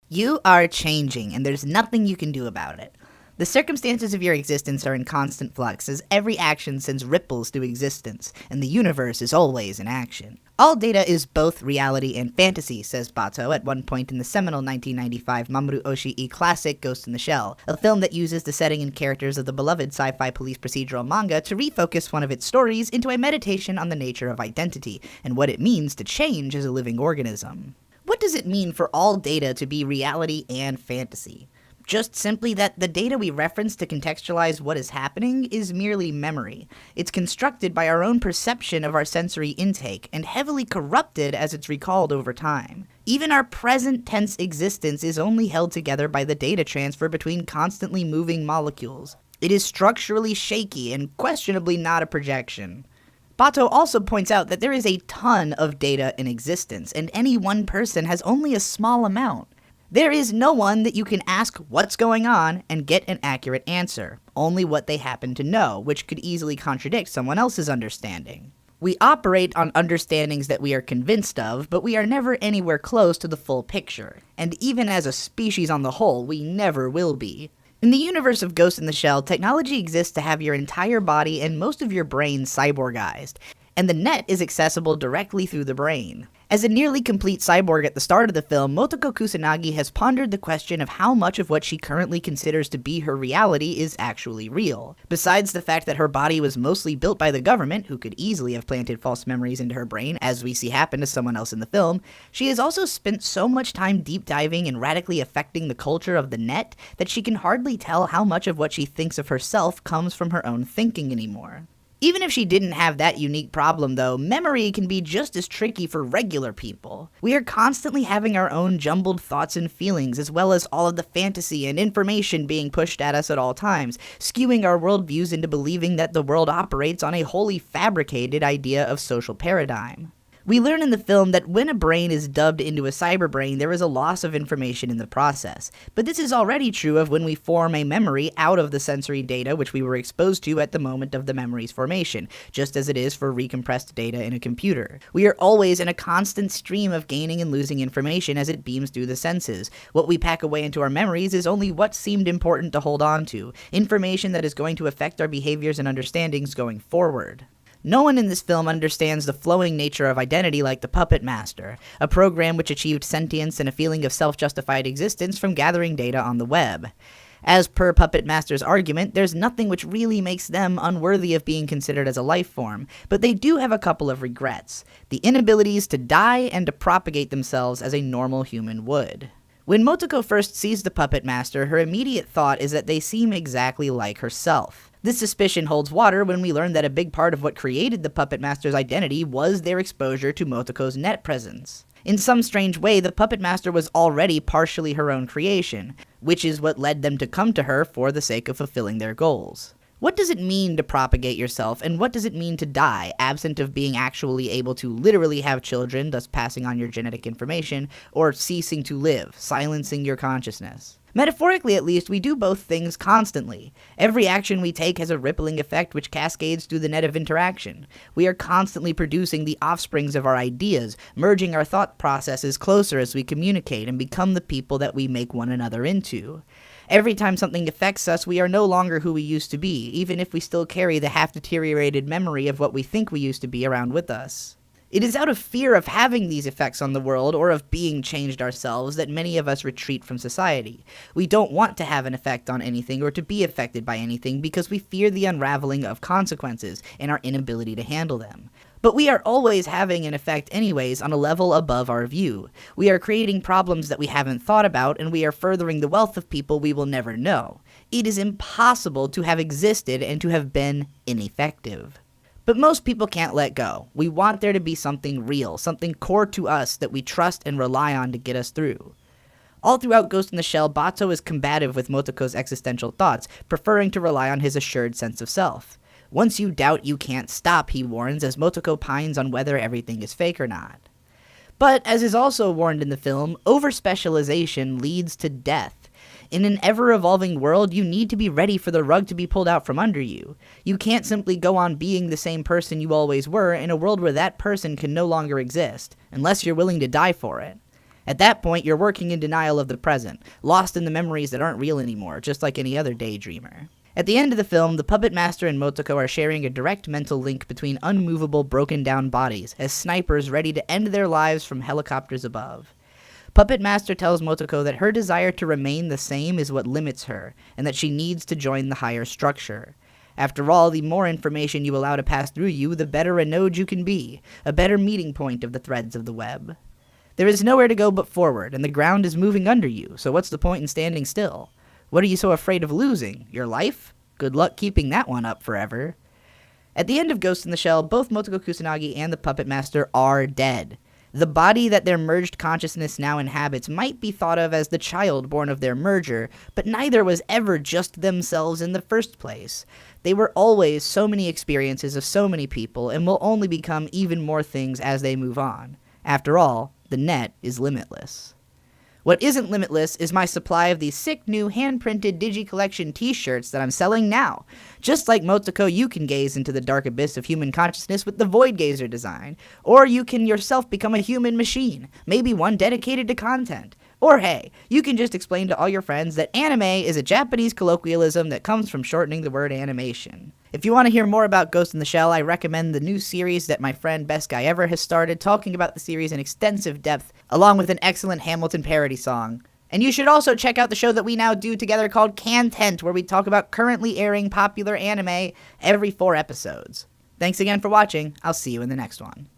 You are changing, and there's nothing you can do about it. The circumstances of your existence are in constant flux, as every action sends ripples through existence, and the universe is always in action. All data is both reality and fantasy, says Bato at one point in the seminal 1995 Mamoru Oshii classic Ghost in the Shell, a film that uses the setting and characters of the beloved sci-fi police procedural manga to refocus one of its stories into a meditation on the nature of identity, and what it means to change as a living organism. What does it mean for all data to be reality and fantasy? Just simply that the data we reference to contextualize what is happening is merely memory. It's constructed by our own perception of our sensory intake, and heavily corrupted as it's recalled over time. Even our present tense existence is only held together by the data transfer between constantly moving molecules. It is structurally shaky and questionably not a projection. Bato also points out that there is a ton of data in existence, and any one person has only a small amount. There is no one that you can ask what's going on and get an accurate answer, only what they happen to know, which could easily contradict someone else's understanding. We operate on understandings that we are convinced of, but we are never anywhere close to the full picture, and even as a species on the whole, we never will be. In the universe of Ghost in the Shell, technology exists to have your entire body and most of your brain cyborgized, and the net is accessible directly through the brain. As a nearly complete cyborg at the start of the film, Motoko Kusanagi has pondered the question of how much of what she currently considers to be her reality is actually real. Besides the fact that her body was mostly built by the government, who could easily have planted false memories into her brain, as we see happen to someone else in the film, she has also spent so much time deep diving and radically affecting the culture of the net that she can hardly tell how much of what she thinks of herself comes from her own thinking anymore. Even if she didn't have that unique problem, though, memory can be just as tricky for regular people. We are constantly having our own jumbled thoughts and feelings, as well as all of the fantasy and information being pushed at us at all times, skewing our worldviews into believing that the world operates on a wholly fabricated idea of social paradigm. We learn in the film that when a brain is dubbed into a cyberbrain, there is a loss of information in the process. But this is already true of when we form a memory out of the sensory data which we were exposed to at the moment of the memory's formation, just as it is for recompressed data in a computer. We are always in a constant stream of gaining and losing information as it beams through the senses. What we pack away into our memories is only what seemed important to hold on to, information that is going to affect our behaviors and understandings going forward. No one in this film understands the flowing nature of identity like the Puppet Master, a program which achieved sentience and a feeling of self-justified existence from gathering data on the web. As per Puppet Master's argument, there's nothing which really makes them unworthy of being considered as a life form, but they do have a couple of regrets: the inabilities to die and to propagate themselves as a normal human would. When Motoko first sees the Puppet Master, her immediate thought is that they seem exactly like herself. This suspicion holds water when we learn that a big part of what created the Puppet Master's identity was their exposure to Motoko's net presence. In some strange way, the Puppet Master was already partially her own creation, which is what led them to come to her for the sake of fulfilling their goals. What does it mean to propagate yourself, and what does it mean to die, absent of being actually able to literally have children, thus passing on your genetic information, or ceasing to live, silencing your consciousness? Metaphorically, at least, we do both things constantly. Every action we take has a rippling effect which cascades through the net of interaction. We are constantly producing the offsprings of our ideas, merging our thought processes closer as we communicate and become the people that we make one another into. Every time something affects us, we are no longer who we used to be, even if we still carry the half-deteriorated memory of what we think we used to be around with us. It is out of fear of having these effects on the world, or of being changed ourselves, that many of us retreat from society. We don't want to have an effect on anything or to be affected by anything because we fear the unraveling of consequences and our inability to handle them. But we are always having an effect anyways on a level above our view. We are creating problems that we haven't thought about, and we are furthering the wealth of people we will never know. It is impossible to have existed and to have been ineffective. But most people can't let go. We want there to be something real, something core to us that we trust and rely on to get us through. All throughout Ghost in the Shell, Bato is combative with Motoko's existential thoughts, preferring to rely on his assured sense of self. Once you doubt, you can't stop, he warns, as Motoko pines on whether everything is fake or not. But, as is also warned in the film, over-specialization leads to death. In an ever-evolving world, you need to be ready for the rug to be pulled out from under you. You can't simply go on being the same person you always were in a world where that person can no longer exist, unless you're willing to die for it. At that point, you're working in denial of the present, lost in the memories that aren't real anymore, just like any other daydreamer. At the end of the film, the puppet master and Motoko are sharing a direct mental link between unmovable, broken-down bodies as snipers ready to end their lives from helicopters above. Puppet Master tells Motoko that her desire to remain the same is what limits her, and that she needs to join the higher structure. After all, the more information you allow to pass through you, the better a node you can be, a better meeting point of the threads of the web. There is nowhere to go but forward, and the ground is moving under you, so what's the point in standing still? What are you so afraid of losing? Your life? Good luck keeping that one up forever. At the end of Ghost in the Shell, both Motoko Kusanagi and the Puppet Master are dead. The body that their merged consciousness now inhabits might be thought of as the child born of their merger, but neither was ever just themselves in the first place. They were always so many experiences of so many people, and will only become even more things as they move on. After all, the net is limitless. What isn't limitless is my supply of these sick new hand-printed Digi-Collection t-shirts that I'm selling now. Just like Motoko, you can gaze into the dark abyss of human consciousness with the Void Gazer design. Or you can yourself become a human machine, maybe one dedicated to content. Or hey, you can just explain to all your friends that anime is a Japanese colloquialism that comes from shortening the word animation. If you want to hear more about Ghost in the Shell, I recommend the new series that my friend Best Guy Ever has started, talking about the series in extensive depth, along with an excellent Hamilton parody song. And you should also check out the show that we now do together called Content, where we talk about currently airing popular anime every 4 episodes. Thanks again for watching. I'll see you in the next one.